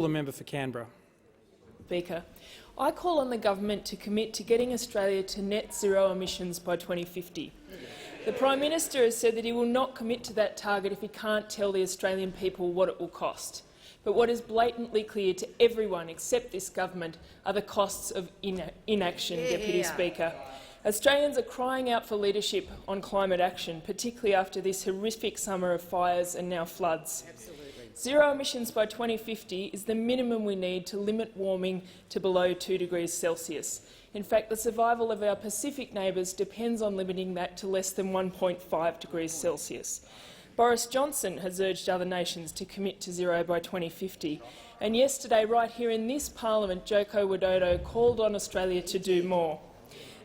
The member for Canberra. Speaker, I call on the government to commit to getting Australia to net zero emissions by 2050. The Prime Minister has said that he will not commit to that target if he can't tell the Australian people what it will cost. But what is blatantly clear to everyone except this government are the costs of inaction, Deputy Speaker. Australians are crying out for leadership on climate action, particularly after this horrific summer of fires and now floods. Absolutely. Zero emissions by 2050 is the minimum we need to limit warming to below 2 degrees Celsius. In fact, the survival of our Pacific neighbours depends on limiting that to less than 1.5 degrees Celsius. Boris Johnson has urged other nations to commit to zero by 2050, and yesterday, right here in this parliament, Joko Widodo called on Australia to do more.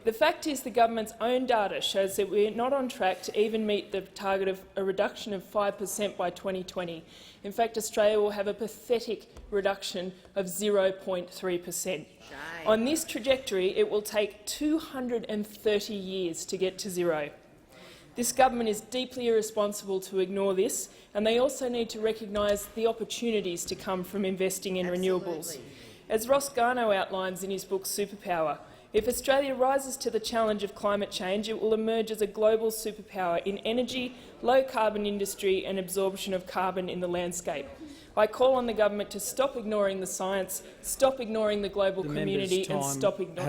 The fact is the government's own data shows that we are not on track to even meet the target of a reduction of 5% by 2020. In fact, Australia will have a pathetic reduction of 0.3%. On this trajectory, it will take 230 years to get to zero. This government is deeply irresponsible to ignore this, and they also need to recognise the opportunities to come from investing in renewables. As Ross Garnaut outlines in his book Superpower, if Australia rises to the challenge of climate change, it will emerge as a global superpower in energy, low-carbon industry and absorption of carbon in the landscape. I call on the government to stop ignoring the science, stop ignoring the global community and stop ignoring—